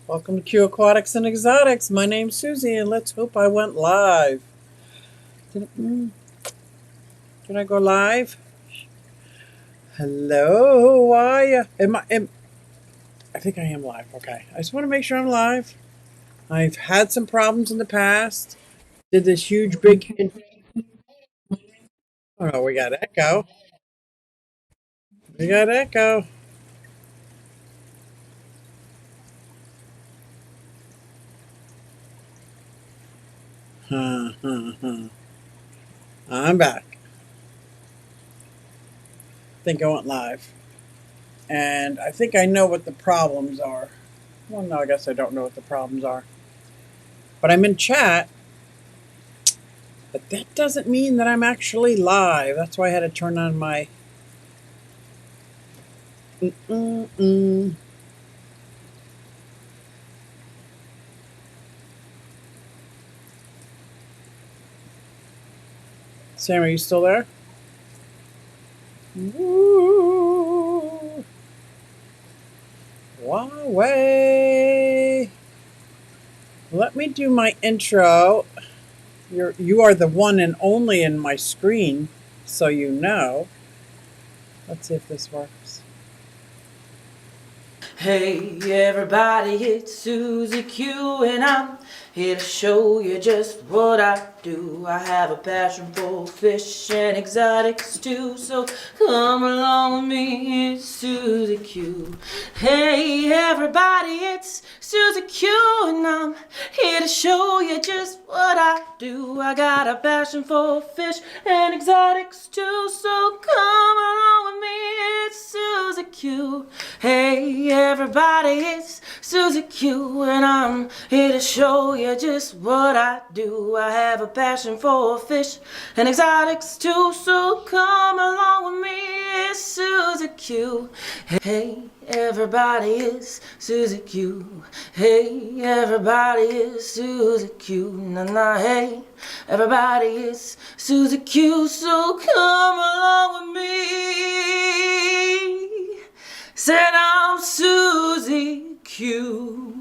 Welcome to QueAquatics and Exotics. My name's Susie, and let's hope I went live. Did I go live? Hello, how are you? I think I am live. Okay. I just want to make sure I'm live. I've had some problems in the past. Did this huge, big. Oh, no, we got echo. We got echo. I'm back. I think I went live. And I think I know what the problems are. Well, no, I guess I don't know what the problems are. But I'm in chat. But that doesn't mean that I'm actually live. That's why I had to turn on my. Mm-mm-mm. Sam, are you still there? Woo! Huawei. Let me do my intro. You are the one and only in my screen, so you know. Let's see if this works. Hey everybody, it's Susie Q and I'm here to show you just what I do. I have a passion for fish and exotics too, so come along with me, it's Susie Q. Hey everybody, it's Susie Q and I'm here to show you just what I do. I got a passion for fish and exotics too, so come along with me, it's Susie Q. Hey everybody, it's Susie Q and I'm here to show you just what I do. I have a passion for fish and exotics too, so come along with me, it's Susie Q. Hey everybody, it's Susie Q. Hey everybody, it's Susie Q. Na hey everybody, it's Susie Q, so come along with me. Said I'm Susie Q.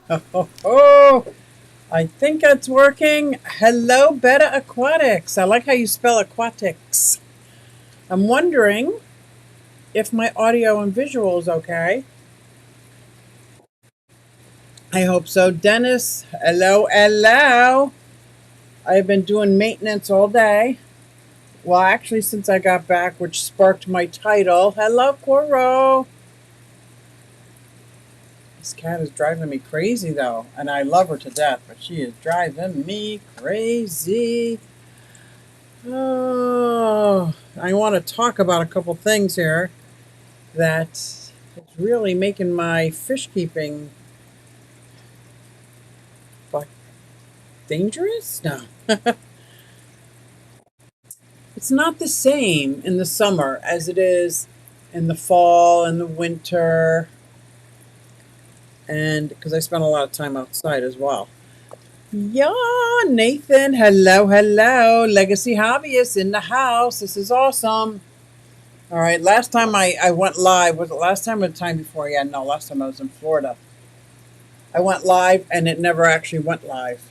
Oh, I think it's working. Hello, Beta Aquatics. I like how you spell aquatics. I'm wondering if my audio and visual is okay. I hope so. Dennis, hello, hello. I've been doing maintenance all day. Well, actually, since I got back, which sparked my title. Hello, Coro. This cat is driving me crazy, though, and I love her to death, but she is driving me crazy. Oh, I want to talk about a couple things here that is really making my fish keeping like dangerous. No, it's not the same in the summer as it is in the fall and the winter, and because I spend a lot of time outside as well. Yeah, Nathan, hello, hello. Legacy Hobbyist in the house. This is awesome. All right, last time I went live, was it last time or the time before? Yeah, no, last time I was in Florida. I went live and it never actually went live.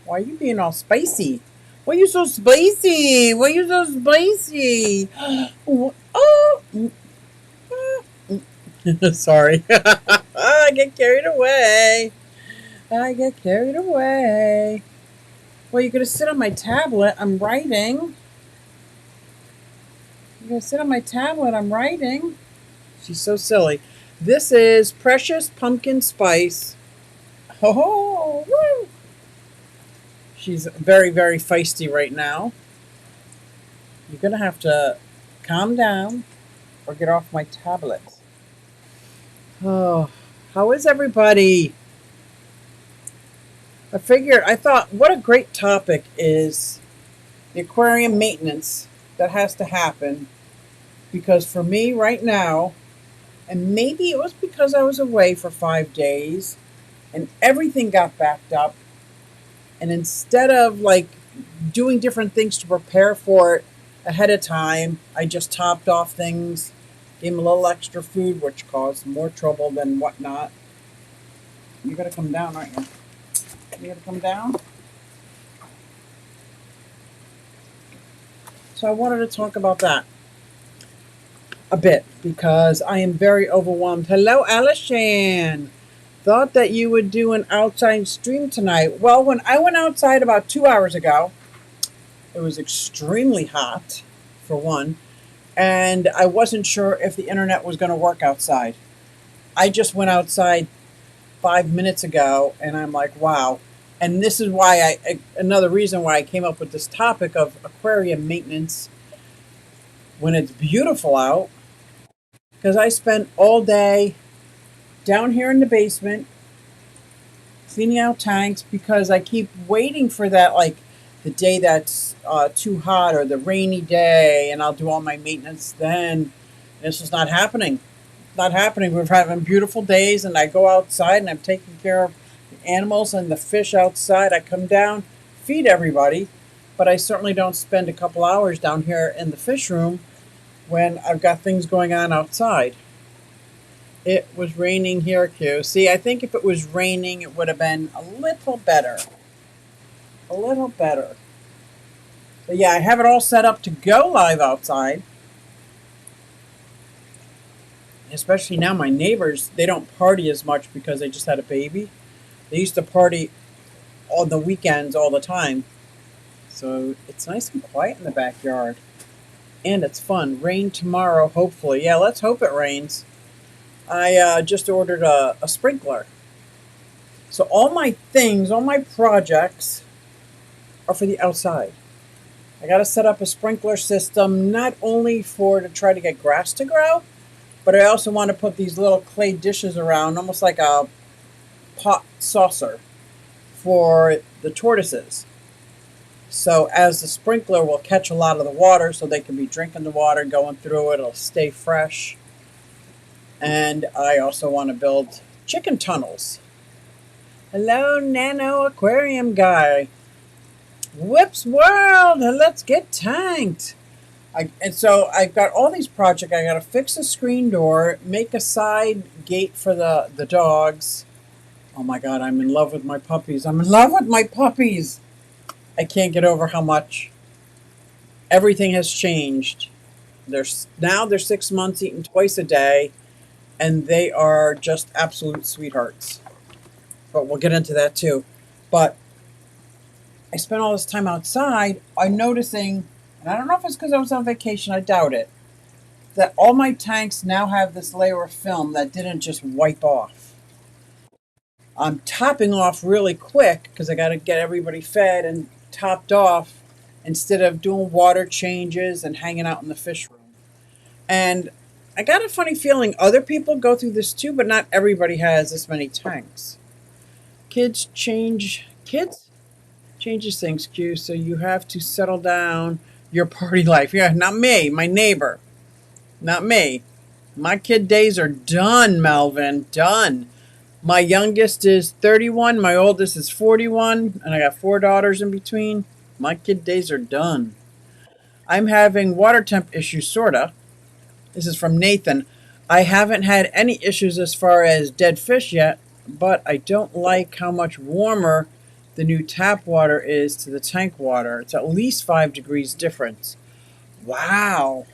Why are you being all spicy? Why are you so spicy? Why are you so spicy? Oh, sorry. I get carried away. I get carried away. Well, you're going to sit on my tablet. I'm writing. You're going to sit on my tablet. I'm writing. She's so silly. This is Precious Pumpkin Spice. Oh, woo. She's very, very feisty right now. You're going to have to calm down or get off my tablet. Oh, how is everybody? I thought, what a great topic is the aquarium maintenance that has to happen. Because for me right now, and maybe it was because I was away for 5 days and everything got backed up. And instead of like doing different things to prepare for it ahead of time, I just topped off things, Gave him a little extra food, which caused more trouble than whatnot. You gotta come down, aren't you? You gotta come down. So I wanted to talk about that a bit because I am very overwhelmed. Hello, Alishan. Thought that you would do an outside stream tonight. Well, when I went outside about 2 hours ago, it was extremely hot, for one, and I wasn't sure if the internet was going to work outside. I just went outside 5 minutes ago, and I'm like, wow. And this is why another reason why I came up with this topic of aquarium maintenance when it's beautiful out, because I spent all day down here in the basement cleaning out tanks because I keep waiting for that, like the day that's too hot or the rainy day, and I'll do all my maintenance then. This is not happening. Not happening. We're having beautiful days, and I go outside and I'm taking care of the animals and the fish outside. I come down, feed everybody, but I certainly don't spend a couple hours down here in the fish room when I've got things going on outside. It was raining here, Q. See, I think if it was raining, it would have been a little better. A little better. But yeah, I have it all set up to go live outside. Especially now, my neighbors, they don't party as much because they just had a baby. They used to party on the weekends all the time. So it's nice and quiet in the backyard. And it's fun. Rain tomorrow, hopefully. Yeah, let's hope it rains. I just ordered a sprinkler. So all my things, all my projects are for the outside. I got to set up a sprinkler system not only for to try to get grass to grow, but I also want to put these little clay dishes around, almost like a pot saucer for the tortoises. So as the sprinkler will catch a lot of the water so they can be drinking the water, going through it, it'll stay fresh. And I also want to build chicken tunnels. Hello, Nano Aquarium Guy. Whips World, let's get tanked. And so I've got all these projects. I got to fix a screen door, make a side gate for the dogs. Oh my God, I'm in love with my puppies. I'm in love with my puppies. I can't get over how much everything has changed. They're 6 months, eating twice a day, and they are just absolute sweethearts. But we'll get into that too. But I spent all this time outside. I'm noticing, and I don't know if it's because I was on vacation, I doubt it, that all my tanks now have this layer of film that didn't just wipe off. I'm topping off really quick because I got to get everybody fed and topped off instead of doing water changes and hanging out in the fish room. And I got a funny feeling other people go through this too, but not everybody has this many tanks. Kids changes things, Q. So you have to settle down your party life. Yeah, not me, my neighbor. Not me. My kid days are done, Melvin. Done. My youngest is 31, my oldest is 41, and I got 4 daughters in between. My kid days are done. I'm having water temp issues, sorta. This is from Nathan. I haven't had any issues as far as dead fish yet, but I don't like how much warmer the new tap water is to the tank water. It's at least 5 degrees difference. Wow.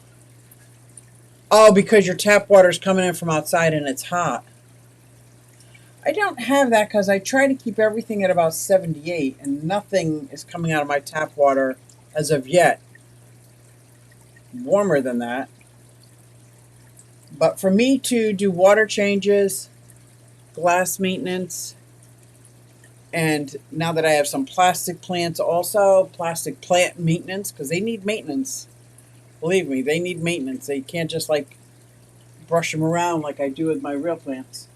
Oh, because your tap water is coming in from outside and it's hot. I don't have that because I try to keep everything at about 78 and nothing is coming out of my tap water as of yet warmer than that. But for me to do water changes, glass maintenance, and now that I have some plastic plants also, plastic plant maintenance, because they need maintenance. Believe me, they need maintenance. They can't just like brush them around like I do with my real plants.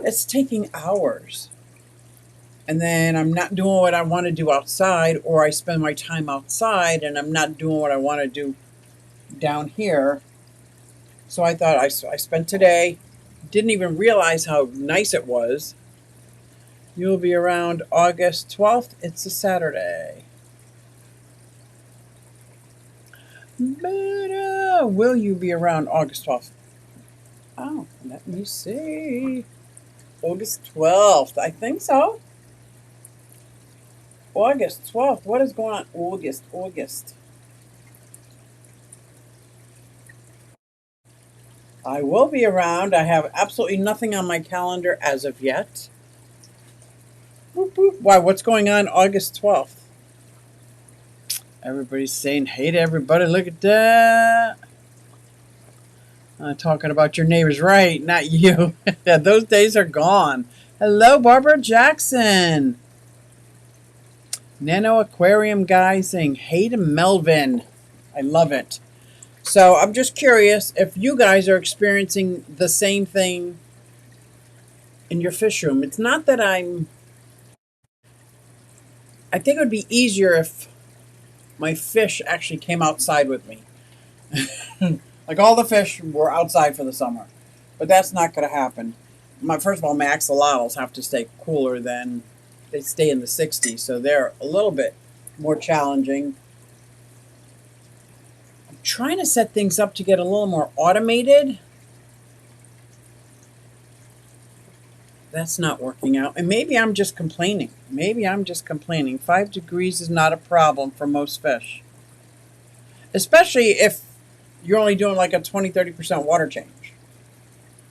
It's taking hours. And then I'm not doing what I want to do outside, or I spend my time outside and I'm not doing what I want to do down here. So I thought I spent today, didn't even realize how nice it was. You'll be around August 12th. It's a Saturday. But, will you be around August 12th? Oh, let me see. August 12th. I think so. August 12th. What is going on? August. I will be around. I have absolutely nothing on my calendar as of yet. Boop, boop. Why? What's going on August 12th? Everybody's saying hey to everybody. Look at that. Talking about your neighbors, right? Not you. Those days are gone. Hello, Barbara Jackson. Nano Aquarium guy saying hey to Melvin. I love it. So I'm just curious if you guys are experiencing the same thing in your fish room. It's not that I think it would be easier if my fish actually came outside with me. Like all the fish were outside for the summer. But that's not going to happen. First of all, my axolotls have to stay cooler than they stay in the 60s, so they're a little bit more challenging. I'm trying to set things up to get a little more automated. That's not working out. And maybe I'm just complaining. 5 degrees is not a problem for most fish, especially if you're only doing like a 20-30% water change.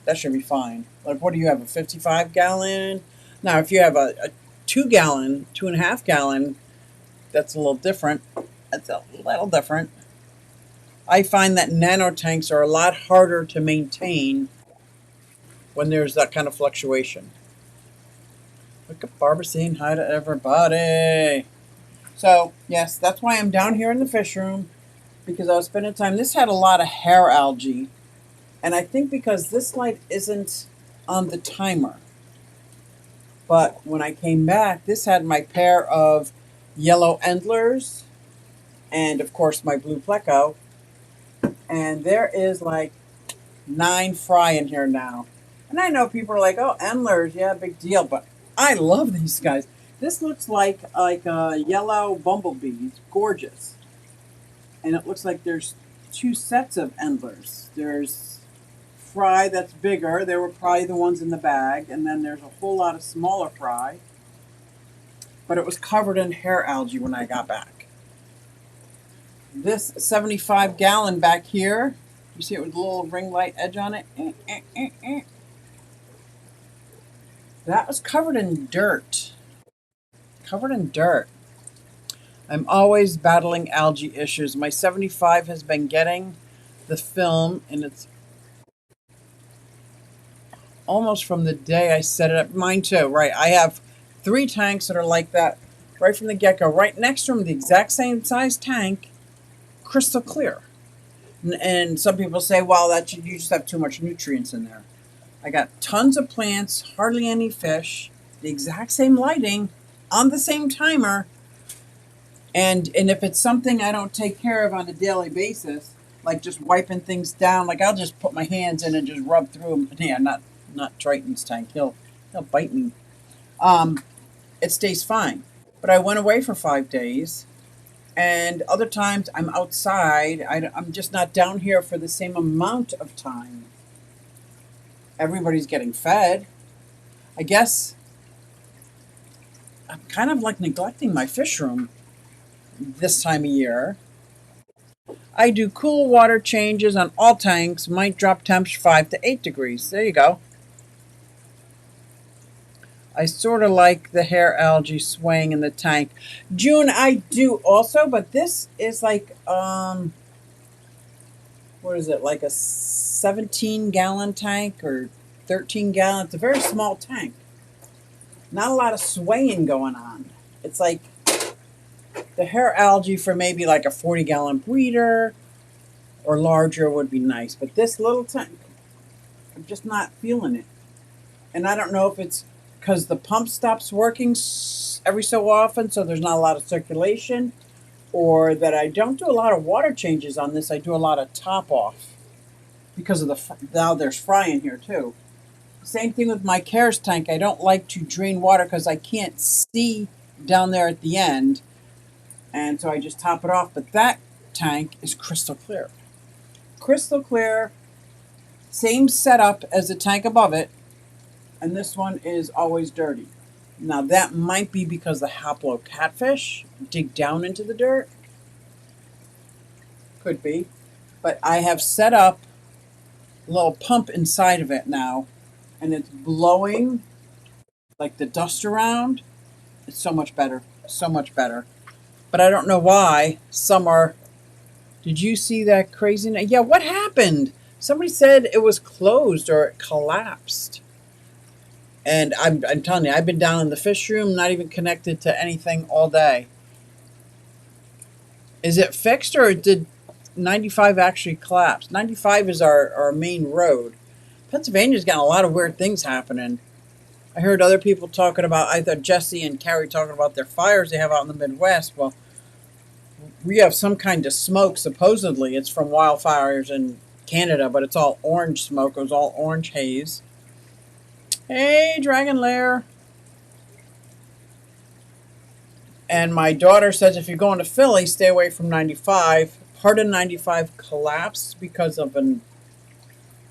That should be fine. Like, what do you have, a 55-gallon? Now, if you have a 2-gallon, 2.5-gallon, that's a little different. That's a little different. I find that nano tanks are a lot harder to maintain when there's that kind of fluctuation. Look at Barbara saying hi to everybody. So, yes, that's why I'm down here in the fish room, because I was spending time. This had a lot of hair algae, and I think because this light isn't on the timer. But when I came back, this had my pair of yellow endlers and, of course, my blue pleco. And there is like 9 fry in here now. And I know people are like, oh, endlers, yeah, big deal. But I love these guys. This looks like a yellow bumblebee. It's gorgeous. And it looks like there's 2 sets of endlers. There's fry that's bigger. They were probably the ones in the bag. And then there's a whole lot of smaller fry. But it was covered in hair algae when I got back. This 75-gallon back here, you see it with a little ring light edge on it? That was covered in dirt. Covered in dirt. I'm always battling algae issues. My 75 has been getting the film, and it's almost from the day I set it up. Mine too, right? I have 3 tanks that are like that right from the get-go. Right next to them, the exact same size tank, crystal clear. And some people say, well, you just have too much nutrients in there. I got tons of plants, hardly any fish, the exact same lighting, on the same timer. And if it's something I don't take care of on a daily basis, like just wiping things down, like I'll just put my hands in and just rub through them. Yeah, not Triton's tank. He'll bite me. It stays fine. But I went away for 5 days. And other times I'm outside. I'm just not down here for the same amount of time. Everybody's getting fed. I guess I'm kind of like neglecting my fish room this time of year. I do cool water changes on all tanks. Might drop temps 5 to 8 degrees. There you go. I sort of like the hair algae swaying in the tank. June, I do also, but this is like, what is it, like a 17-gallon tank or 13-gallon? It's a very small tank. Not a lot of swaying going on. It's like the hair algae for maybe like a 40-gallon breeder or larger would be nice. But this little tank, I'm just not feeling it. And I don't know if it's because the pump stops working every so often, so there's not a lot of circulation, or that I don't do a lot of water changes on this. I do a lot of top off because of now there's fry in here too. Same thing with my Cares tank. I don't like to drain water because I can't see down there at the end, and so I just top it off. But that tank is crystal clear. Crystal clear. Same setup as the tank above it, and this one is always dirty. Now that might be because the haplo catfish dig down into the dirt. Could be. But I have set up a little pump inside of it now, and it's blowing like the dust around. It's so much better. So much better. But I don't know why. Some are. Did you see that craziness? Yeah, what happened? Somebody said it was closed or it collapsed. And I'm telling you, I've been down in the fish room, not even connected to anything all day. Is it fixed or did 95 actually collapse? 95 is our main road. Pennsylvania's got a lot of weird things happening. I heard other people talking about, I thought Jesse and Carrie talking about their fires they have out in the Midwest. Well, we have some kind of smoke. Supposedly, it's from wildfires in Canada, but it's all orange smoke. It was all orange haze. Hey, Dragon Lair. And my daughter says if you're going to Philly, stay away from 95. Part of 95 collapsed because of a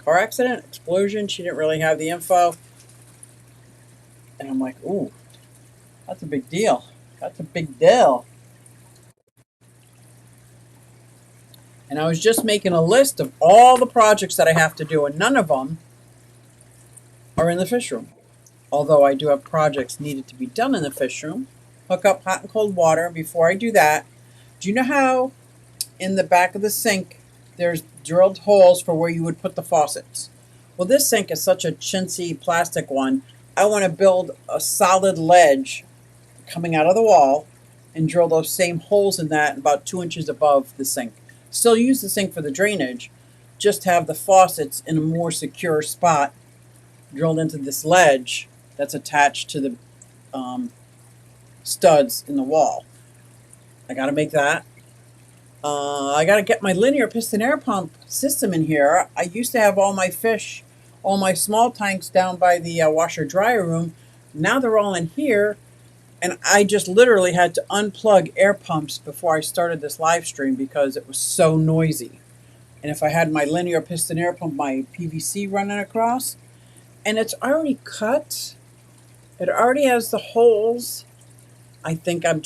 car accident, explosion. She didn't really have the info. And I'm like, ooh, that's a big deal. That's a big deal. And I was just making a list of all the projects that I have to do, and none of them are in the fish room. Although I do have projects needed to be done in the fish room. Hook up hot and cold water. Before I do that, do you know how in the back of the sink there's drilled holes for where you would put the faucets? Well, this sink is such a chintzy plastic one. I want to build a solid ledge coming out of the wall and drill those same holes in that about 2 inches above the sink. Still use the sink for the drainage, just have the faucets in a more secure spot drilled into this ledge that's attached to the studs in the wall. I got to make that. I got to get my linear piston air pump system in here. I used to have all my fish, all my small tanks down by the washer dryer room. Now they're all in here. And I just literally had to unplug air pumps before I started this live stream because it was so noisy. And if I had my linear piston air pump, my PVC running across, and it's already cut, it already has the holes. I think I don't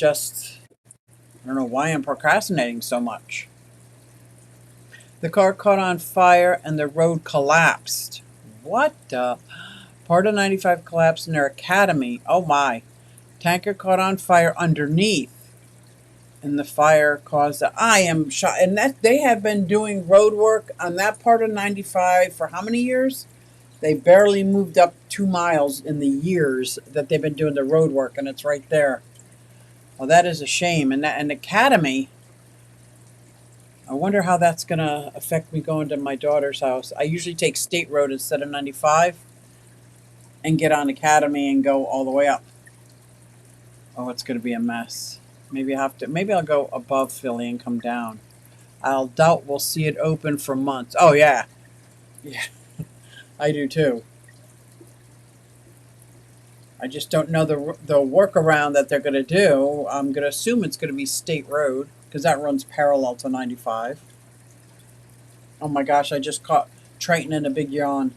know why I'm procrastinating so much. The car caught on fire and the road collapsed. What the? Part of 95 collapsed in their academy. Oh my. Tanker caught on fire underneath, and the fire caused I am shocked. And that they have been doing road work on that part of 95 for how many years? They barely moved up 2 miles in the years that they've been doing the road work, and it's right there. Well, that is a shame. And Academy, I wonder how that's going to affect me going to my daughter's house. I usually take State Road instead of 95 and get on Academy and go all the way up. Oh, it's going to be a mess. Maybe I'll go above Philly and come down. I'll doubt we'll see it open for months. Oh, yeah. Yeah, I do too. I just don't know the workaround that they're going to do. I'm going to assume it's going to be State Road because that runs parallel to 95. Oh my gosh, I just caught Triton in a big yawn.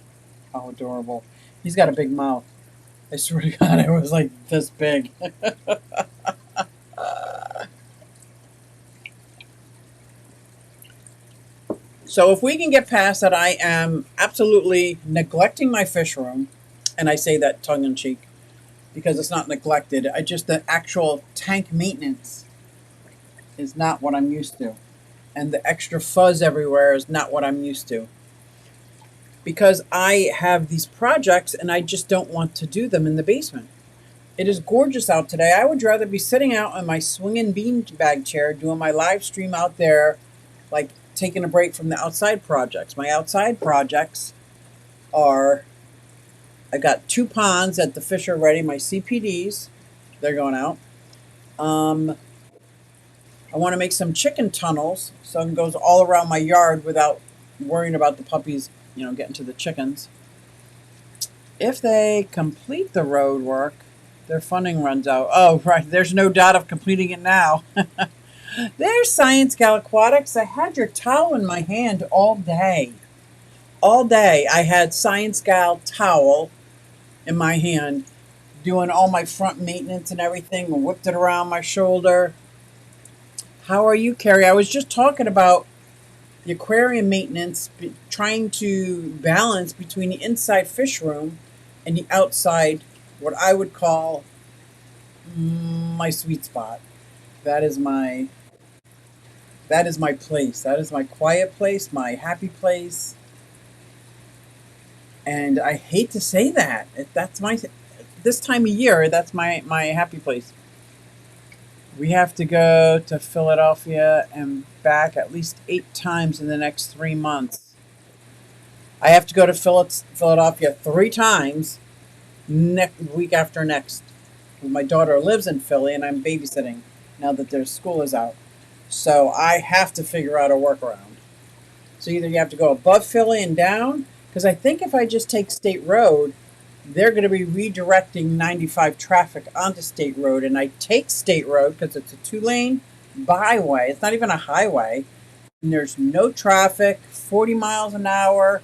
How adorable. He's got a big mouth. I swear to God, it was like this big. So if we can get past that, I am absolutely neglecting my fish room, and I say that tongue in cheek because it's not neglected. The actual tank maintenance is not what I'm used to, and the extra fuzz everywhere is not what I'm used to. Because I have these projects and I just don't want to do them in the basement. It is gorgeous out today. I would rather be sitting out on my swinging beanbag chair doing my live stream out there, like taking a break from the outside projects. My outside projects are, I've got 2 ponds that the fish are ready, my CPDs, they're going out. I want to make some chicken tunnels so it goes all around my yard without worrying about the puppies, getting to the chickens. If they complete the road work, their funding runs out. Oh, right. There's no doubt of completing it now. There's Science QueAquatics. I had your towel in my hand all day. all day I had Science Gal towel in my hand, doing all my front maintenance and everything, and whipped it around my shoulder. How are you, Carrie? I was just talking about the aquarium maintenance, trying to balance between the inside fish room and the outside, what I would call my sweet spot. That is my that is my place. That is my quiet place, my happy place. And I hate to say that. That's my this time of year. That's my happy place. We have to go to Philadelphia and back at least 8 times in the next 3 months. I have to go to Philadelphia 3 times next week after next. My daughter lives in Philly, and I'm babysitting now that their school is out. So I have to figure out a workaround. So either you have to go above Philly and down, because I think if I just take State Road, they're going to be redirecting 95 traffic onto State Road, and I take State Road because it's a 2-lane byway. It's not even a highway, and there's no traffic, 40 miles an hour.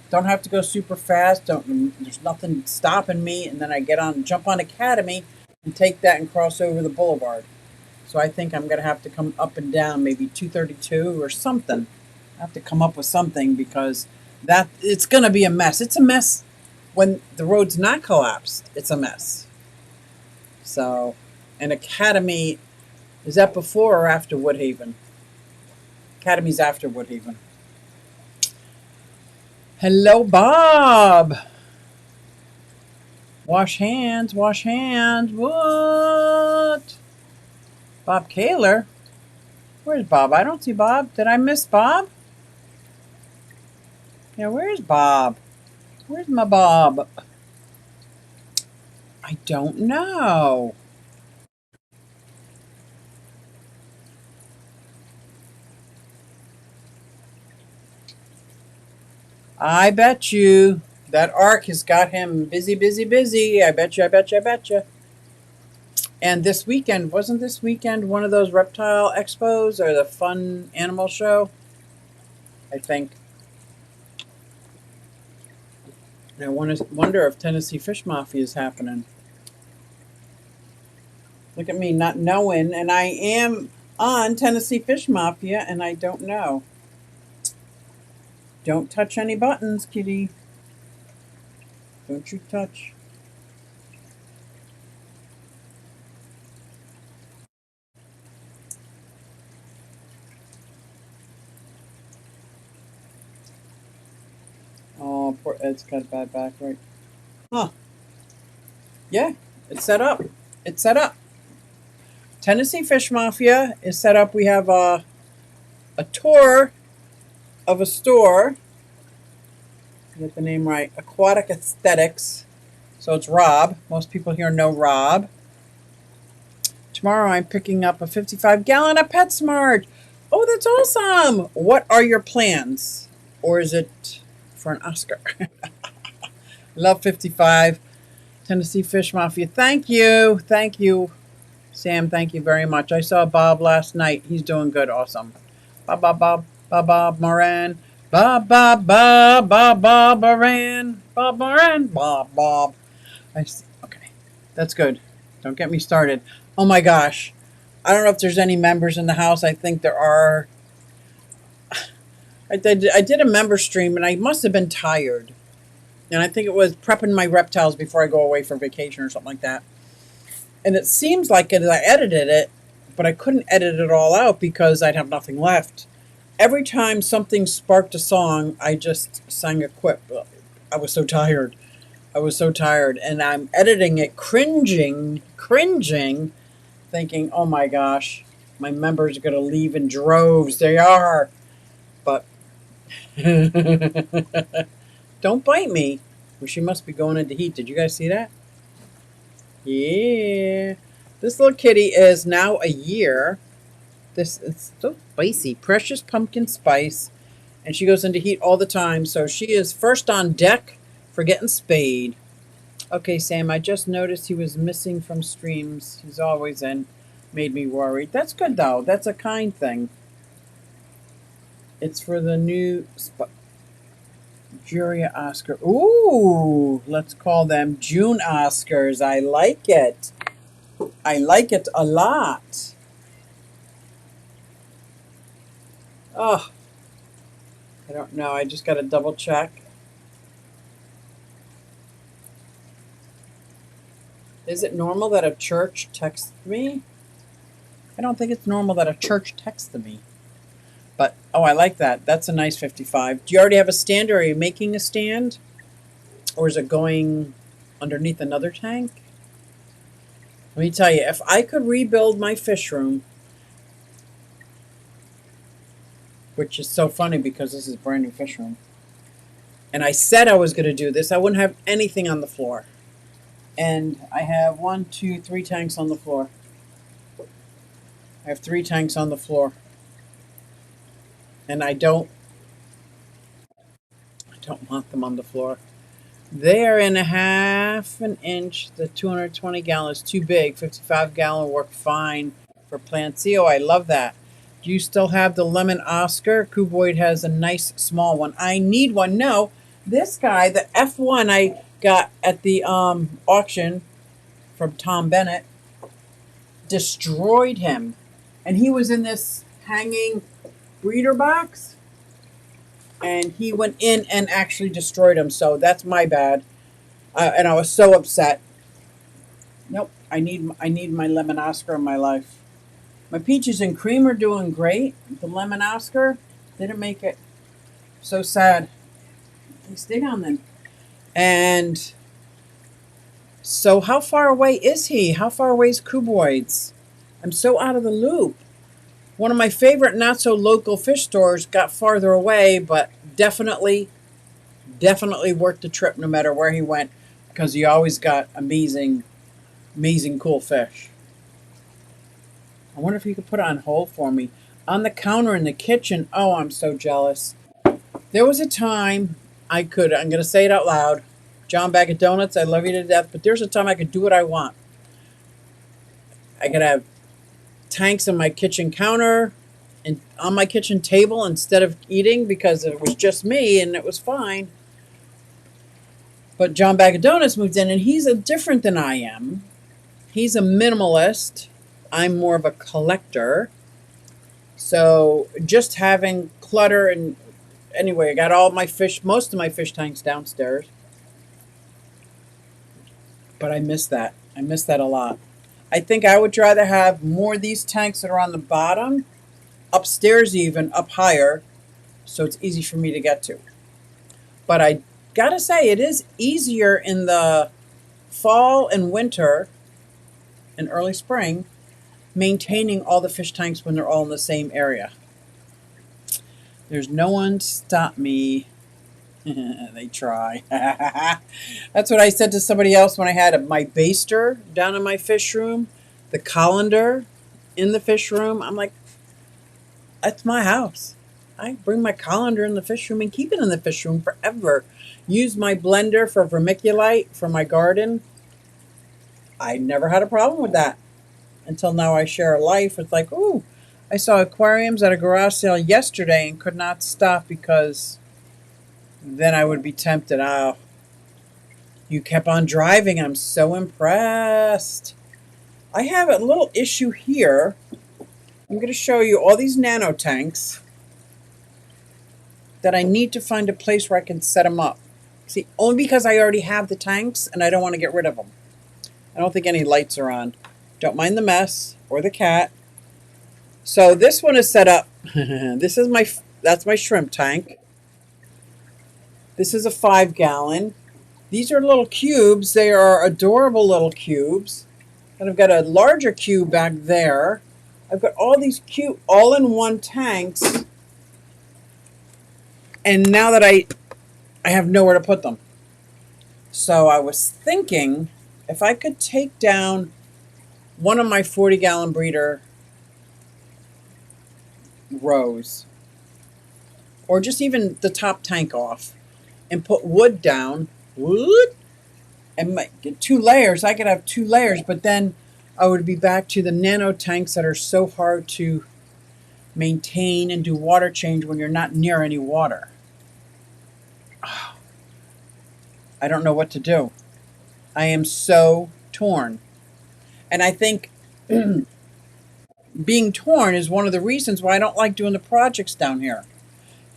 Don't have to go super fast. There's nothing stopping me, and then I jump on Academy, and take that and cross over the boulevard. So I think I'm going to have to come up and down, maybe 232 or something. I have to come up with something because it's going to be a mess. It's a mess when the road's not collapsed. It's a mess. So, and Academy, is that before or after Woodhaven? Academy's after Woodhaven. Hello, Bob. Wash hands, wash hands. What? Bob Kaler? Where's Bob? I don't see Bob. Did I miss Bob? Yeah, where's Bob? Where's my Bob? I don't know. I bet you that arc has got him busy, busy, busy. I bet you, I bet you, I bet you. And this weekend, wasn't this weekend one of those reptile expos or the fun animal show? I think. And I wonder if Tennessee Fish Mafia is happening. Look at me not knowing, and I am on Tennessee Fish Mafia, and I don't know. Don't touch any buttons, kitty. Don't you touch. Oh, poor Ed's got a bad back, right? Huh. Yeah, it's set up. It's set up. Tennessee Fish Mafia is set up. We have a tour of a store. Get the name right. Aquatic Aesthetics. So it's Rob. Most people here know Rob. Tomorrow I'm picking up a 55-gallon of PetSmart. Oh, that's awesome. What are your plans? Or is it for an Oscar? Love 55. Tennessee Fish Mafia. Thank you. Thank you, Sam. Thank you very much. I saw Bob last night. He's doing good. Awesome. Bob, Bob, Bob, Bob, Bob Moran. Bob, Bob, Bob, Bob, Bob Moran. Bob Moran. Bob, Bob. Okay. That's good. Don't get me started. Oh my gosh. I don't know if there's any members in the house. I think there are. I did a member stream and I must have been tired. And I think it was prepping my reptiles before I go away for vacation or something like that. And it seems like I edited it, but I couldn't edit it all out because I'd have nothing left. Every time something sparked a song, I just sang a quip. I was so tired. I was so tired. And I'm editing it, cringing, thinking, oh my gosh, my members are going to leave in droves. They are. But don't bite me. Well, she must be going into heat. Did you guys see that? Yeah. This little kitty is now a year. This is so spicy. Precious pumpkin spice. And she goes into heat all the time. So she is first on deck for getting spayed. Okay, Sam, I just noticed he was missing from streams. He's always in. Made me worried. That's good, though. That's a kind thing. It's for the new Julia Oscar. Ooh, let's call them June Oscars. I like it. I like it a lot. Oh, I don't know. I just got to double check. Is it normal that a church texts me? I don't think it's normal that a church texts me. But, oh, I like that. That's a nice 55. Do you already have a stand, or are you making a stand? Or is it going underneath another tank? Let me tell you, if I could rebuild my fish room, which is so funny because this is a brand new fish room, and I said I was going to do this, I wouldn't have anything on the floor. And I have 1, 2, 3 tanks on the floor. I have 3 tanks on the floor. And I don't want them on the floor. They are in a half an inch. The 220 gallon is too big. 55 gallon work fine for Plancio. I love that. Do you still have the lemon Oscar? Cuboid has a nice small one. I need one. No, this guy, the F1 I got at the auction from Tom Bennett, destroyed him. And he was in this hanging breeder box. And he went in and actually destroyed him. So that's my bad. And I was so upset. Nope, I need my lemon Oscar in my life. My peaches and cream are doing great. The lemon Oscar didn't make it. So sad. They stayed on then. And so how far away is he? How far away is Cuboids? I'm so out of the loop. One of my favorite not so local fish stores got farther away, but definitely worth the trip no matter where he went, because he always got amazing cool fish. I wonder if he could put it on hold for me. On the counter in the kitchen, oh, I'm so jealous. There was a time I'm going to say it out loud. John Bag of Donuts, I love you to death, but there's a time I could do what I want. I could have tanks on my kitchen counter and on my kitchen table instead of eating, because it was just me and it was fine. But John Bag of Donuts moved in, and he's different than I am. He's a minimalist. I'm more of a collector. So just having clutter, and anyway, I got all my fish, most of my fish tanks downstairs. But I miss that. I miss that a lot. I think I would rather have more of these tanks that are on the bottom, upstairs even, up higher, so it's easy for me to get to. But I gotta say, it is easier in the fall and winter and early spring maintaining all the fish tanks when they're all in the same area. There's no one to stop me. They try. That's what I said to somebody else when I had my baster down in my fish room, the colander in the fish room. I'm like, that's my house. I bring my colander in the fish room and keep it in the fish room forever. Use my blender for vermiculite for my garden. I never had a problem with that until now. I share a life. It's like, ooh, I saw aquariums at a garage sale yesterday and could not stop, because then I would be tempted. Oh, you kept on driving. I'm so impressed. I have a little issue here. I'm going to show you all these nano tanks that I need to find a place where I can set them up. See, only because I already have the tanks and I don't want to get rid of them. I don't think any lights are on. Don't mind the mess or the cat. So this one is set up. That's my shrimp tank. This is a 5 gallon. These are little cubes. They are adorable little cubes. And I've got a larger cube back there. I've got all these cute all-in-one tanks. And now that I have nowhere to put them. So I was thinking if I could take down one of my 40 gallon breeder rows, or just even the top tank off, and put wood down, and get 2 layers. I could have 2 layers, but then I would be back to the nano tanks that are so hard to maintain and do water change when you're not near any water. Oh, I don't know what to do. I am so torn. And I think being torn is one of the reasons why I don't like doing the projects down here.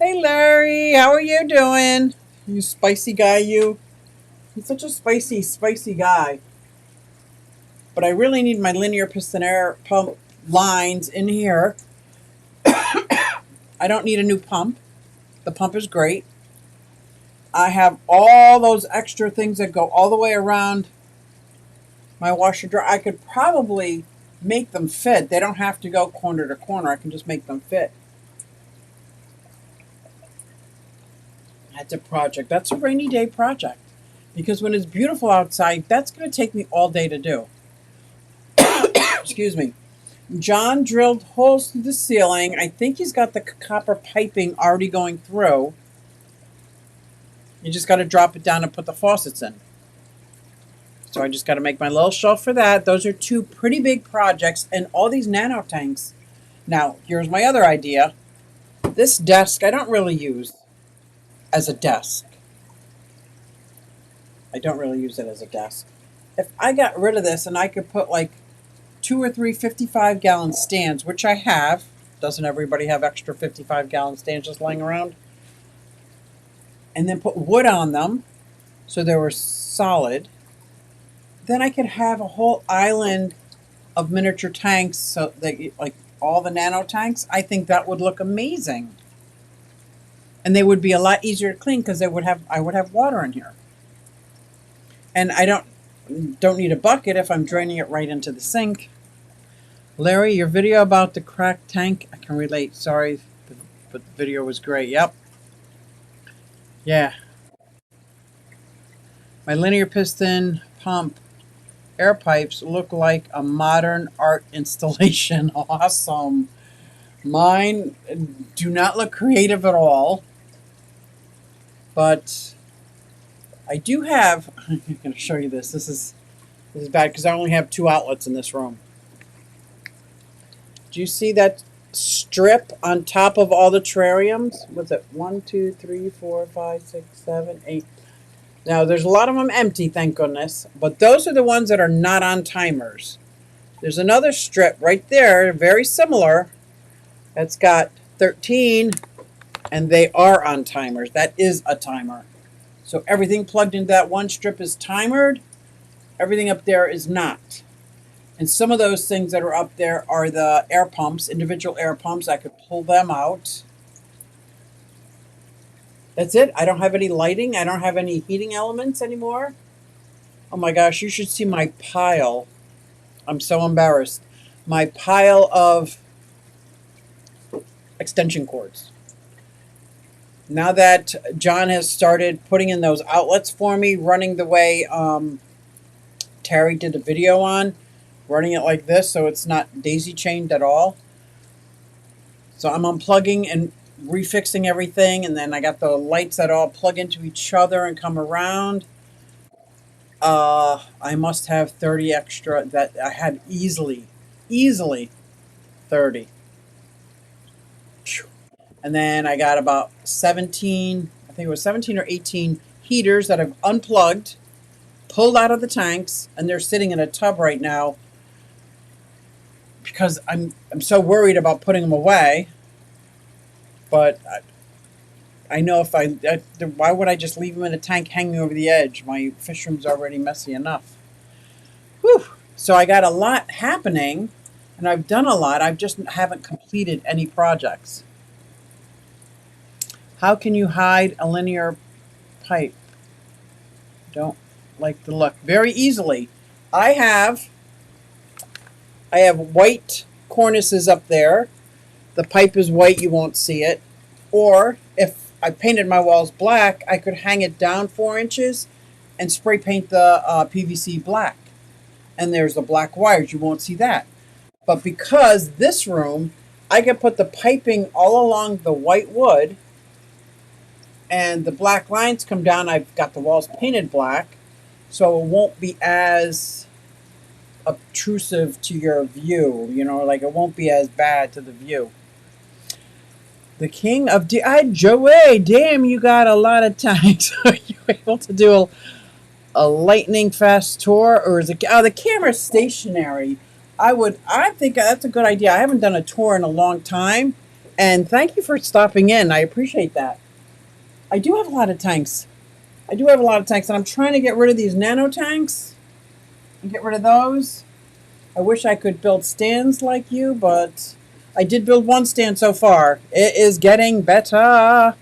Hey Larry, how are you doing? You spicy guy, you. He's such a spicy guy. But I really need my linear piston air pump lines in here. I don't need a new pump. The pump is great. I have all those extra things that go all the way around my washer dryer. I could probably make them fit. They don't have to go corner to corner. I can just make them fit. That's a project. That's a rainy day project. Because when it's beautiful outside, that's going to take me all day to do. Excuse me. John drilled holes through the ceiling. I think he's got the copper piping already going through. You just got to drop it down and put the faucets in. So I just got to make my little shelf for that. Those are two pretty big projects and all these nano tanks. Now, here's my other idea. This desk I don't really use as a desk. I don't really use it as a desk. If I got rid of this and I could put like 2 or 3 55-gallon stands, which I have. Doesn't everybody have extra 55-gallon stands just laying around? And then put wood on them so they were solid. Then I could have a whole island of miniature tanks, so that like all the nano tanks. I think that would look amazing. And they would be a lot easier to clean because I would have water in here. And I don't need a bucket if I'm draining it right into the sink. Larry, your video about the cracked tank, I can relate. Sorry, but the video was great. Yep. Yeah. My linear piston pump air pipes look like a modern art installation. Awesome. Mine do not look creative at all. But I do have, I'm going to show you this. This is bad because I only have 2 outlets in this room. Do you see that strip on top of all the terrariums? What's it? 1, 2, 3, 4, 5, 6, 7, 8. Now, there's a lot of them empty, thank goodness. But those are the ones that are not on timers. There's another strip right there, very similar. That's got 13, and they are on timers. That is a timer. So everything plugged into that one strip is timered. Everything up there is not. And some of those things that are up there are the air pumps, individual air pumps. I could pull them out. That's it. I don't have any lighting. I don't have any heating elements anymore. Oh my gosh, you should see my pile. I'm so embarrassed. My pile of extension cords. Now that John has started putting in those outlets for me, running the way Terry did the video on, running it like this so it's not daisy chained at all. So I'm unplugging and refixing everything, and then I got the lights that all plug into each other and come around. I must have 30 extra that I had easily 30. And then I got about 17, I think it was 17 or 18 heaters that I've unplugged, pulled out of the tanks, and they're sitting in a tub right now because I'm so worried about putting them away. But I know if why would I just leave them in a tank hanging over the edge? My fish room's already messy enough. Whew. So I got a lot happening, and I've done a lot. I just haven't completed any projects. How can you hide a linear pipe? Don't like the look. Very easily. I have white cornices up there. The pipe is white, you won't see it. Or if I painted my walls black, I could hang it down 4 inches and spray paint the PVC black. And there's the black wires, you won't see that. But because this room, I can put the piping all along the white wood, and the black lines come down. I've got the walls painted black, so it won't be as obtrusive to your view, like it won't be as bad to the view. The king of Joey, damn, you got a lot of tanks. Are you able to do a lightning fast tour, or is it? Oh, the camera's stationary. I think that's a good idea. I haven't done a tour in a long time, and thank you for stopping in. I appreciate that. I do have a lot of tanks. I do have a lot of tanks, and I'm trying to get rid of these nano tanks and get rid of those. I wish I could build stands like you, but I did build one stand so far. It is getting better.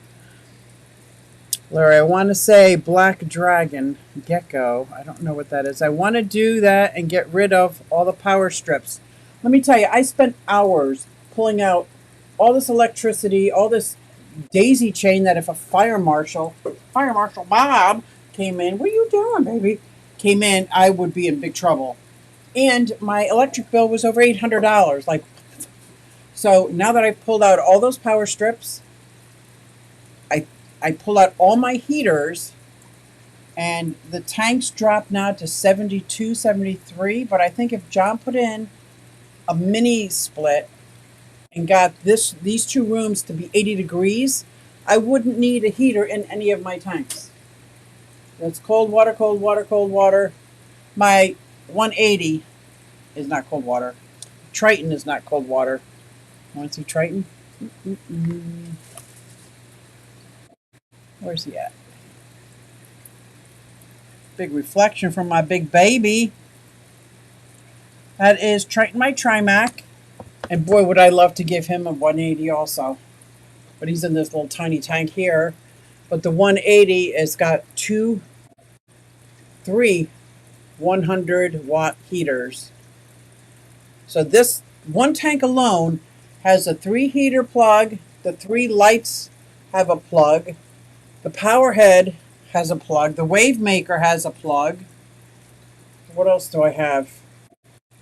Larry, I want to say black dragon gecko. I don't know what that is. I want to do that and get rid of all the power strips. Let me tell you, I spent hours pulling out all this electricity, all this daisy chain that if a Fire Marshal Bob came in, what are you doing, baby? Came in, I would be in big trouble. And my electric bill was over $800. Like, so now that I've pulled out all those power strips, I I pulled out all my heaters, and the tanks dropped now to 72, 73. But I think if John put in a mini split and got these two rooms to be 80 degrees, I wouldn't need a heater in any of my tanks. That's cold water, cold water, cold water. My 180 is not cold water. Triton is not cold water. Want to see Triton? Mm-mm. Where's he at? Big reflection from my big baby. That is Triton, my Trimac. And boy, would I love to give him a 180 also. But he's in this little tiny tank here. But the 180 has got three 100-watt heaters. So this one tank alone has a 3 heater plug. The 3 lights have a plug. The power head has a plug. The wave maker has a plug. What else do I have?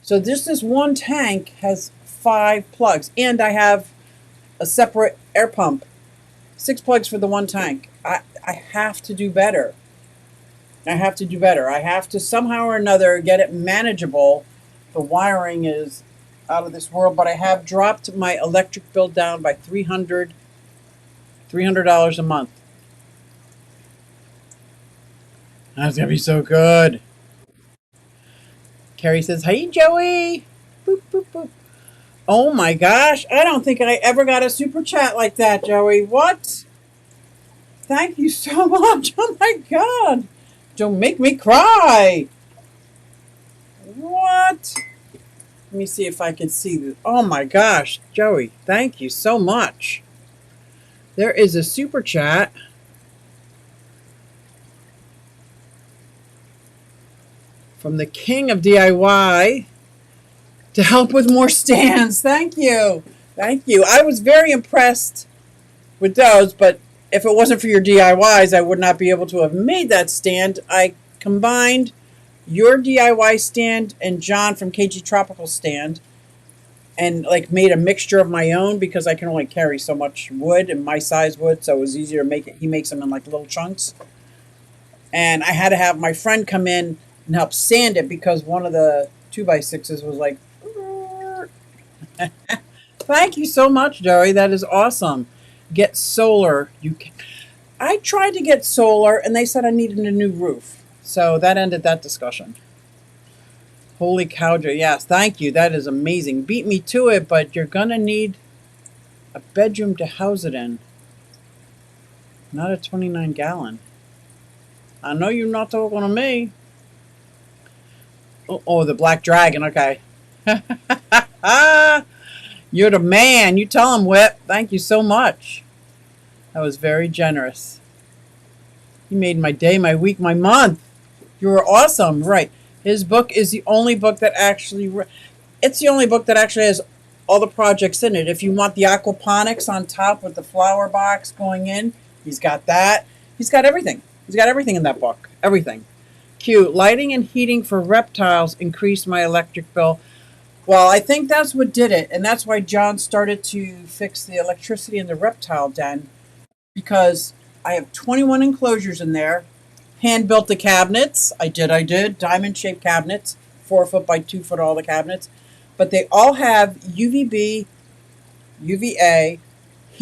So this one tank has 5 plugs. And I have a separate air pump. 6 plugs for the one tank. I have to do better. I have to do better. I have to somehow or another get it manageable. The wiring is out of this world, but I have dropped my electric bill down by $300 a month. That's gonna be so good. Carrie says, "Hey Joey." Boop boop boop. Oh my gosh, I don't think I ever got a super chat like that, Joey. What? Thank you so much. Oh my god. Don't make me cry. What? Let me see if I can see this. Oh my gosh, Joey, thank you so much. There is a super chat from the king of DIY to help with more stands. Thank you. Thank you. I was very impressed with those, but if it wasn't for your DIYs, I would not be able to have made that stand. I combined your DIY stand and John from KG Tropical stand and like made a mixture of my own because I can only carry so much wood and my size wood, so it was easier to make it. He makes them in like little chunks. And I had to have my friend come in and help sand it because one of the 2x6s was like, thank you so much, Joey. That is awesome. Get solar. I tried to get solar and they said I needed a new roof. So that ended that discussion. Holy cow, Joey. Yes, thank you. That is amazing. Beat me to it, but you're going to need a bedroom to house it in. Not a 29-gallon. I know you're not talking to me. Oh, the black dragon. Okay. You're the man. You tell him, Whip. Thank you so much. That was very generous. You made my day, my week, my month. You were awesome. Right. His book is the only book that actually... It's the only book that actually has all the projects in it. If you want the aquaponics on top with the flower box going in, he's got that. He's got everything. He's got everything in that book. Everything. Q. Lighting and heating for reptiles increased my electric bill. Well, I think that's what did it. And that's why John started to fix the electricity in the reptile den. Because I have 21 enclosures in there. Hand built the cabinets. I did. Diamond shaped cabinets. 4 foot by 2 foot, all the cabinets. But they all have UVB, UVA,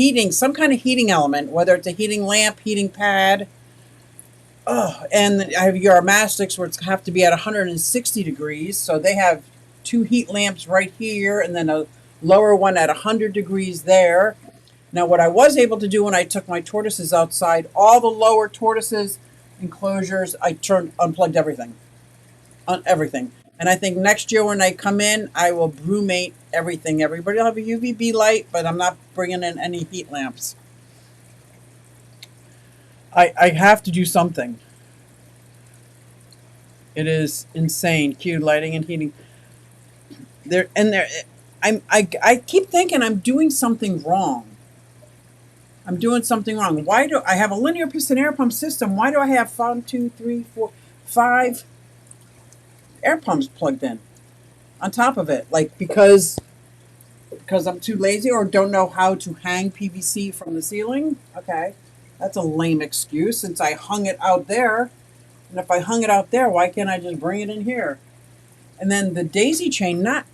heating, some kind of heating element, whether it's a heating lamp, heating pad. Oh, and I have your aromatics where it's have to be at 160 degrees. So they have two heat lamps right here and then a lower one at 100 degrees there. Now, what I was able to do when I took my tortoises outside, all the lower tortoises enclosures, I unplugged everything, on everything. And I think next year when I come in, I will brumate everything. Everybody will have a UVB light, but I'm not bringing in any heat lamps. I have to do something. It is insane. Cue lighting and heating. There. I keep thinking I'm doing something wrong. I'm doing something wrong. Why do I have a linear piston air pump system? Why do I have 1, 2, 3, 4, 5 air pumps plugged in on top of it? Like because I'm too lazy or don't know how to hang PVC from the ceiling? Okay, that's a lame excuse since I hung it out there. And if I hung it out there, why can't I just bring it in here? And then the daisy chain, I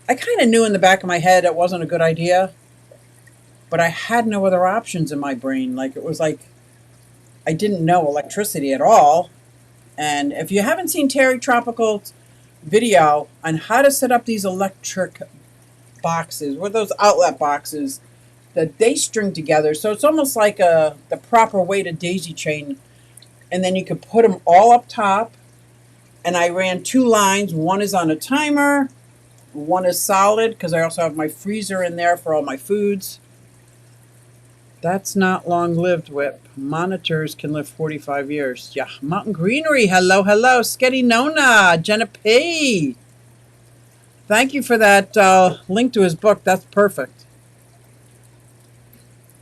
kind of knew in the back of my head it wasn't a good idea, but I had no other options in my brain. Like it was like I didn't know electricity at all. And if you haven't seen Terry Tropical's video on how to set up these electric boxes, or those outlet boxes that they string together, so it's almost like the proper way to daisy chain, and then you could put them all up top. And I ran 2 lines. One is on a timer, one is solid because I also have my freezer in there for all my foods. That's not long lived, Whip. Monitors can live 45 years. Yeah. Mountain Greenery. Hello, hello. Sketty Nona. Jenna P. Thank you for that link to his book. That's perfect.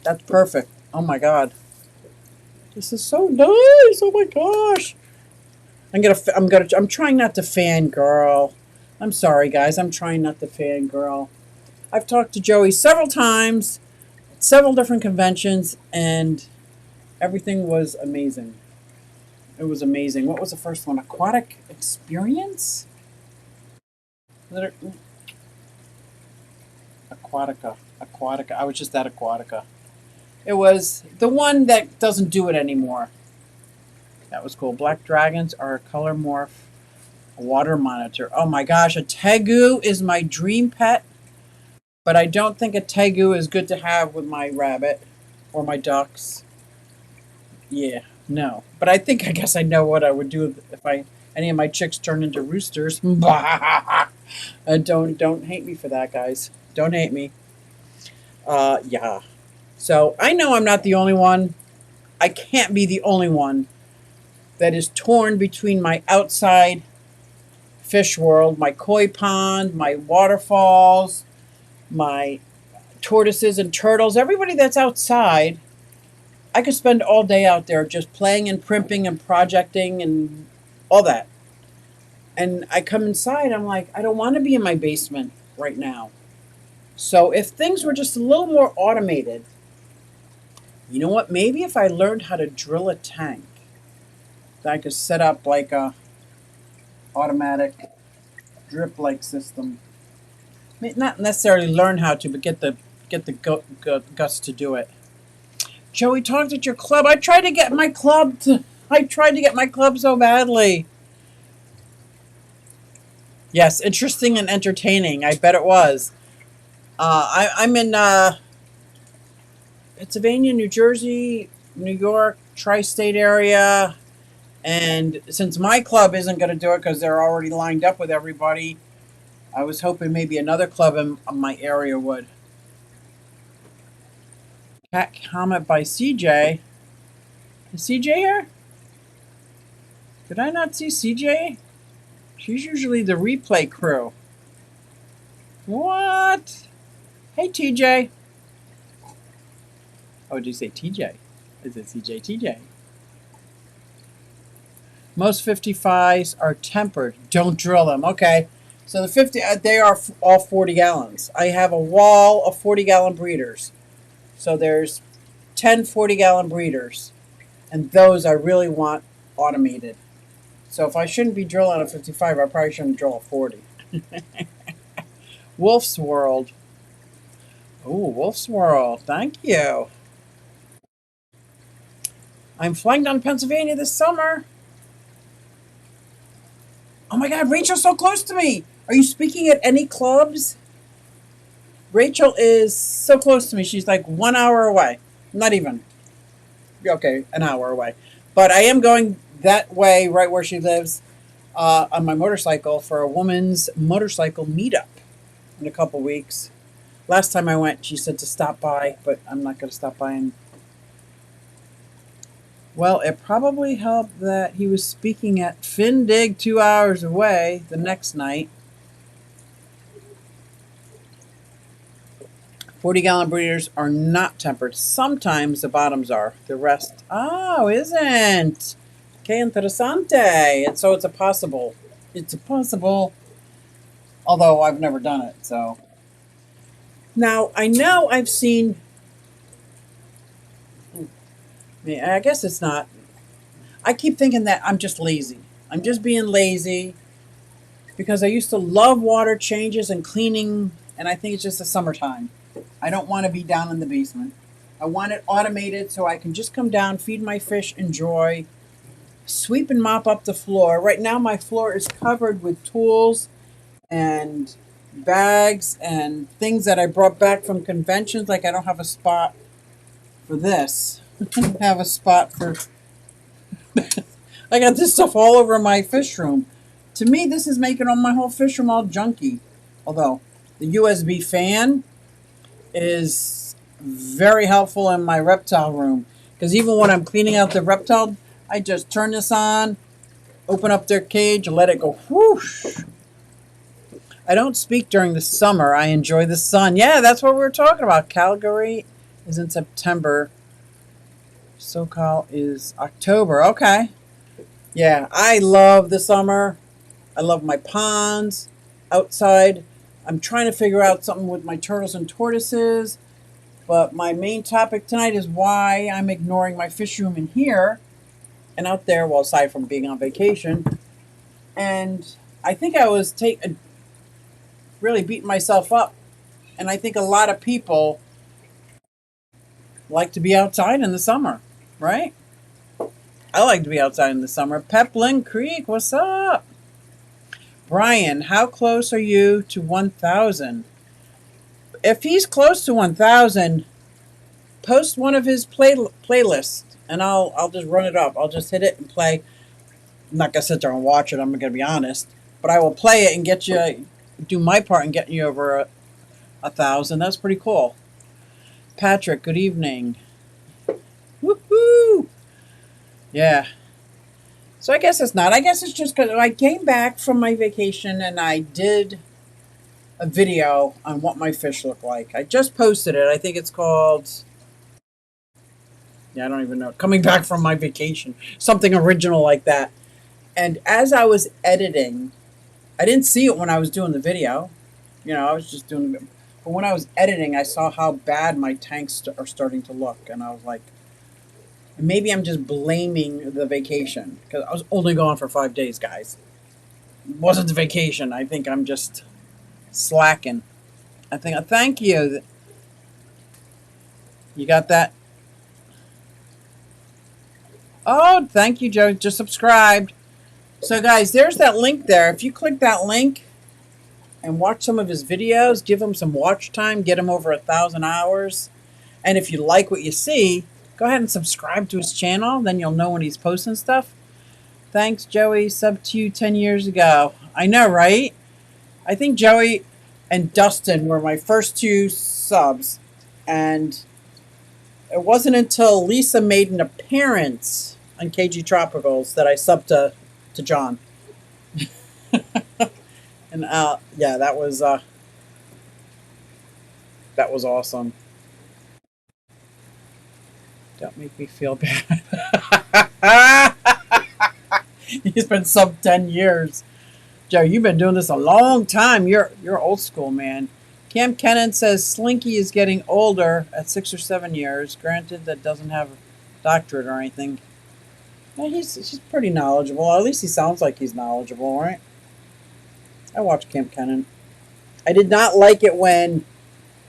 That's perfect. Oh my God. This is so nice. Oh my gosh. I'm trying not to fangirl. I'm sorry, guys. I'm trying not to fangirl. I've talked to Joey several times, at several different conventions, and everything was amazing. It was amazing. What was the first one? Aquatic Experience? Aquatica. Aquatica. I was just at Aquatica. It was the one that doesn't do it anymore. That was cool. Black dragons are a color morph water monitor. Oh my gosh, a tegu is my dream pet, but I don't think a tegu is good to have with my rabbit or my ducks. Yeah, no. But I guess I know what I would do if any of my chicks turned into roosters. Don't hate me for that, guys. Don't hate me. Yeah. So I know I'm not the only one. I can't be the only one that is torn between my outside fish world, my koi pond, my waterfalls, my tortoises and turtles, everybody that's outside. I could spend all day out there just playing and primping and projecting and all that. And I come inside, I'm like, I don't want to be in my basement right now. So if things were just a little more automated, you know what? Maybe if I learned how to drill a tank, that I could set up like a automatic drip-like system. Not necessarily learn how to, but get the guts to do it. Joey talked at your club. I tried to get my club so badly. Yes, interesting and entertaining. I bet it was. I'm in Pennsylvania, New Jersey, New York, tri-state area. And since my club isn't going to do it because they're already lined up with everybody, I was hoping maybe another club in my area would. Cat comment by CJ. Is CJ here? Did I not see CJ? She's usually the replay crew. What? Hey, TJ. Oh, did you say TJ? Is it CJ TJ? Most 55s are tempered. Don't drill them. Okay. So the 50, they are all 40 gallons. I have a wall of 40-gallon breeders. So there's 10 40-gallon breeders. And those I really want automated. So if I shouldn't be drilling a 55, I probably shouldn't drill a 40. Wolf's World. Oh, Wolf Swirl. Thank you. I'm flying down to Pennsylvania this summer. Oh my God, Rachel's so close to me. Are you speaking at any clubs? Rachel is so close to me. She's like 1 hour away. Not even. Okay, an hour away. But I am going that way, right where she lives, on my motorcycle for a woman's motorcycle meetup in a couple weeks. Last time I went, she said to stop by, but I'm not going to stop by. And well, it probably helped that he was speaking at Findig 2 hours away the next night. 40-gallon breeders are not tempered. Sometimes the bottoms are. The rest, oh, isn't. Que interesante. And so it's a possible. It's a possible. Although I've never done it, so. Now, I know I've seen. I guess it's not. I keep thinking that I'm just lazy. I'm just being lazy because I used to love water changes and cleaning, and I think it's just the summertime. I don't want to be down in the basement. I want it automated so I can just come down, feed my fish, enjoy, sweep and mop up the floor. Right now, my floor is covered with tools and bags and things that I brought back from conventions. Like I don't have a spot for this. I have a spot for. I got this stuff all over my fish room. To me, this is making all my whole fish room all junky. Although the USB fan is very helpful in my reptile room because even when I'm cleaning out the reptile, I just turn this on, open up their cage, and let it go whoosh. I don't speak during the summer. I enjoy the sun. Yeah, that's what we were talking about. Calgary is in September. SoCal is October. Okay. Yeah, I love the summer. I love my ponds outside. I'm trying to figure out something with my turtles and tortoises. But my main topic tonight is why I'm ignoring my fish room in here and out there, well, aside from being on vacation. And I think I was really beating myself up. And I think a lot of people like to be outside in the summer, right? I like to be outside in the summer. Peplin Creek, what's up? Brian, how close are you to 1,000? If he's close to 1,000, post one of his playlists, and I'll just run it up. I'll just hit it and play. I'm not gonna sit there and watch it. I'm gonna be honest, but I will play it and get you, do my part in getting you over 1,000. That's pretty cool. Patrick, good evening. Woohoo! Yeah. So I guess it's not. I guess it's just because I came back from my vacation and I did a video on what my fish look like. I just posted it. I think it's called. Yeah, I don't even know. Coming back from my vacation. Something original like that. And as I was editing, I didn't see it when I was doing the video. I was just doing it. But when I was editing, I saw how bad my tanks are starting to look. And I was like, maybe I'm just blaming the vacation. Because I was only gone for 5 days, guys. It wasn't the vacation. I think I'm just slacking. Thank you. You got that? Oh, thank you, Joe. Just subscribed. So, guys, there's that link there. If you click that link and watch some of his videos, give him some watch time, get him over 1,000 hours. And if you like what you see, go ahead and subscribe to his channel. Then you'll know when he's posting stuff. Thanks, Joey. Sub to you 10 years ago. I know, right? I think Joey and Dustin were my first two subs. And it wasn't until Lisa made an appearance on KG Tropicals that I subbed to John. And yeah, that was awesome. Don't make me feel bad. He's been sub 10 years. Joe, you've been doing this a long time. You're old school, man. Cam Kennan says Slinky is getting older at 6 or 7 years. Granted, that doesn't have a doctorate or anything. Yeah, he's pretty knowledgeable. Or at least he sounds like he's knowledgeable, right? I watched Cam Kennan. I did not like it when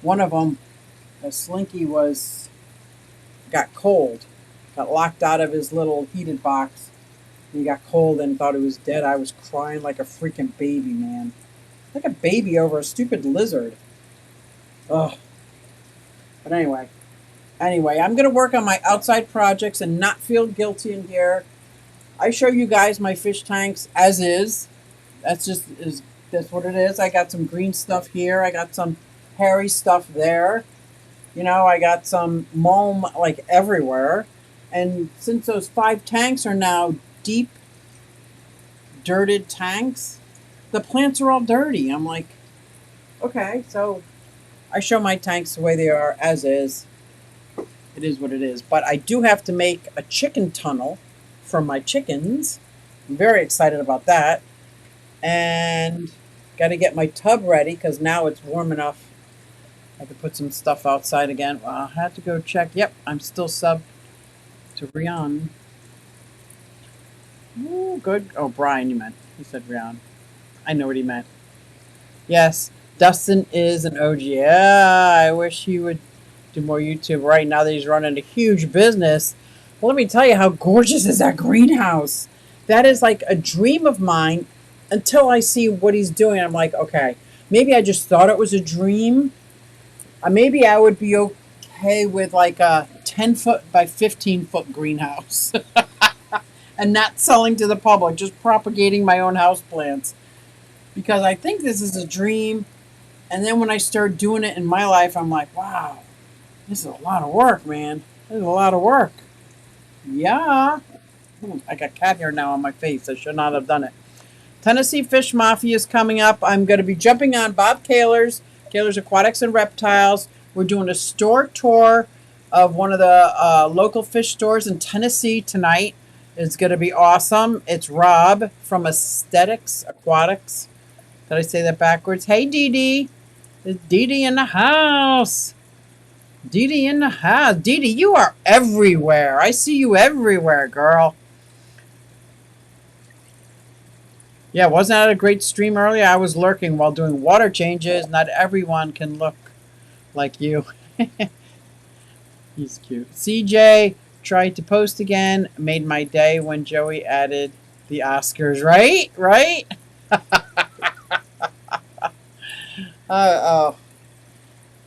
one of them Slinky got cold, got locked out of his little heated box. He got cold and thought he was dead. I was crying like a freaking baby, man. Like a baby over a stupid lizard. Ugh. But anyway, I'm gonna work on my outside projects and not feel guilty in here. I show you guys my fish tanks as is. That's just is that's what it is. I got some green stuff here. I got some hairy stuff there. I got some mulm like everywhere. And since those 5 tanks are now deep, dirted tanks, the plants are all dirty. I'm like, okay, so I show my tanks the way they are as is. It is what it is. But I do have to make a chicken tunnel for my chickens. I'm very excited about that. And got to get my tub ready because now it's warm enough. I have to put some stuff outside again. Well, I have to go check. Yep, I'm still sub to Rian. Ooh, good. Oh, Brian, you meant. He said Rian. I know what he meant. Yes, Dustin is an OG. Yeah, I wish he would do more YouTube right now that he's running a huge business. Well, let me tell you how gorgeous is that greenhouse. That is like a dream of mine until I see what he's doing. I'm like, okay, maybe I just thought it was a dream. Maybe I would be okay with like a 10-foot by 15-foot greenhouse and not selling to the public, just propagating my own house plants. Because I think this is a dream. And then when I start doing it in my life, I'm like, wow, this is a lot of work, man. This is a lot of work. Yeah. I got cat hair now on my face. I should not have done it. Tennessee Fish Mafia is coming up. I'm going to be jumping on Bob Kaler's Aquatics and Reptiles. We're doing a store tour of one of the local fish stores in Tennessee tonight. It's going to be awesome. It's Rob from Aesthetics Aquatics. Did I say that backwards? Hey, Dee Dee. It's Dee Dee in the house. Dee Dee in the house. Dee Dee, you are everywhere. I see you everywhere, girl. Yeah, wasn't that a great stream earlier? I was lurking while doing water changes. Not everyone can look like you. He's cute. CJ tried to post again. Made my day when Joey added the Oscars. Right? Right? Oh.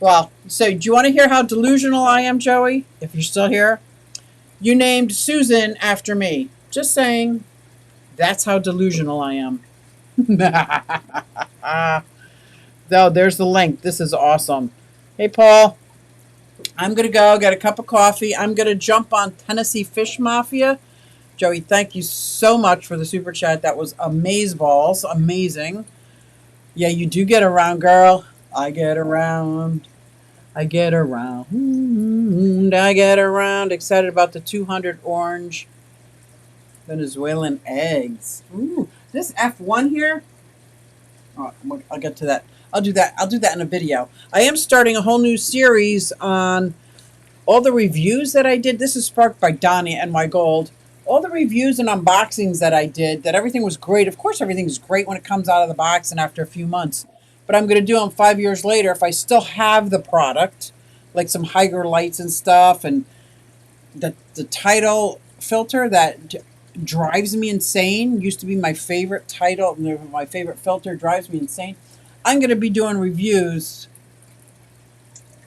Well, so do you want to hear how delusional I am, Joey? If you're still here. You named Susan after me. Just saying. That's how delusional I am. Oh, there's the link. This is awesome. Hey, Paul. I'm going to go get a cup of coffee. I'm going to jump on Tennessee Fish Mafia. Joey, thank you so much for the super chat. That was amazeballs. Amazing. Yeah, you do get around, girl. I get around. I get around. I get around. Excited about the 200 orange Venezuelan eggs. Ooh, this F1 here. Oh, I'll get to that. I'll do that. I'll do that in a video. I am starting a whole new series on all the reviews that I did. This is sparked by Donnie and my gold. All the reviews and unboxings that I did, that everything was great. Of course, everything's great when it comes out of the box and after a few months. But I'm going to do them 5 years later if I still have the product, like some Hygger lights and stuff, and the title filter that drives me insane. Used to be my favorite title, my favorite filter, drives me insane. I'm going to be doing reviews.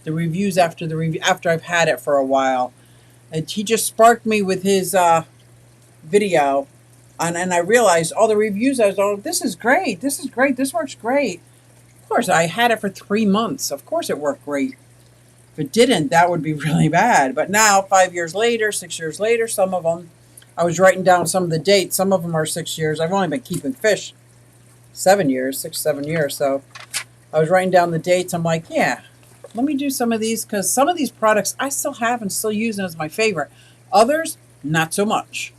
The reviews after I've had it for a while. And he just sparked me with his video, and I realized all the reviews. I was all, this is great. This is great. This works great. Of course, I had it for 3 months. Of course, it worked great. If it didn't, that would be really bad. But now, 5 years later, 6 years later, some of them, I was writing down some of the dates. Some of them are 6 years. I've only been keeping fish 7 years, 6, 7 years. So I was writing down the dates. I'm like, yeah, let me do some of these because some of these products I still have and still use as my favorite. Others, not so much.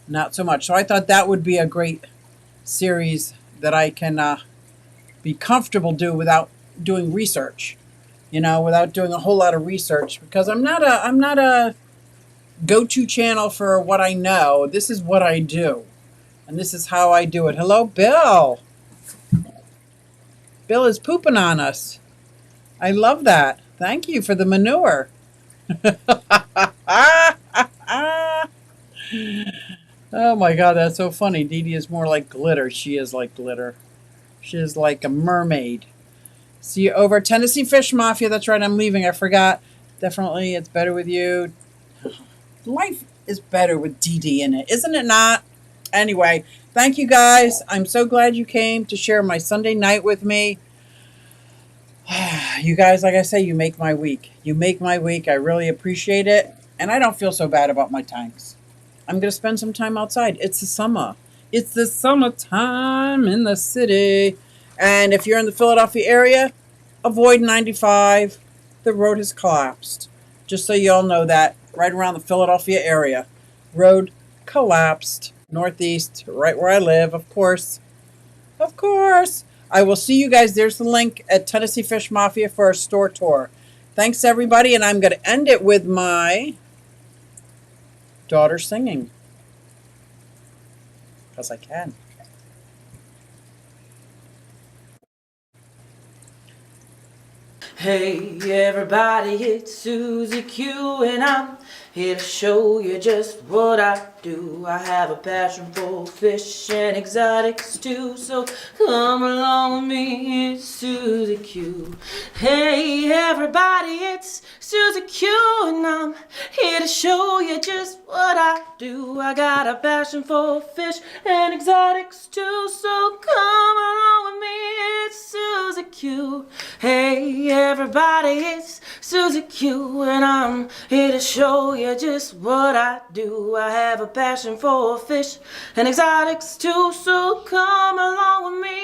Not so much. So I thought that would be a great series that I can be comfortable without doing research. Without doing a whole lot of research, because I'm not a go-to channel for what I know. This is what I do, and this is how I do it. Hello, Bill. Bill is pooping on us. I love that. Thank you for the manure. Oh my God, that's so funny. Dee Dee is more like glitter. She is like glitter. She is like a mermaid. See you over at Tennessee Fish Mafia. That's right, I'm leaving. I forgot. Definitely, it's better with you. Life is better with Dee Dee in it, isn't it not? Anyway, thank you guys. I'm so glad you came to share my Sunday night with me. You guys, like I say, you make my week. You make my week. I really appreciate it. And I don't feel so bad about my tanks. I'm going to spend some time outside. It's the summer. It's the summertime in the city. And if you're in the Philadelphia area, avoid 95. The road has collapsed. Just so you all know that, right around the Philadelphia area. Road collapsed. Northeast, right where I live, of course. Of course. I will see you guys. There's the link at Tennessee Fish Mafia for a store tour. Thanks, everybody. And I'm going to end it with my daughter singing. Because I can. Hey everybody, it's Susie Q and I'm here to show you just what I do. I have a passion for fish and exotics too, so come along with me, it's Susie Q. Hey everybody, it's Susie Q and I'm here to show you just what I do. I got a passion for fish and exotics too, so come along with me, it's Susie Q. Hey everybody, it's Susie Q and I'm here to show you just what I do. I have a passion for fish and exotics too, so come along with me,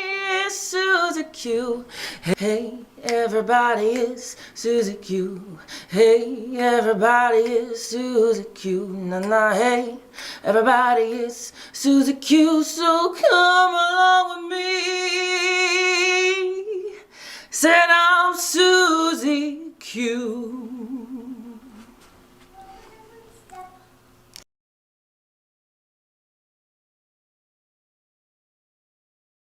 it's Susie Q. Hey everybody, it's Susie Q. Hey everybody, it's Susie Q. Na na, hey everybody, it's Susie Q, so come along with me. Said I'm Susie Q.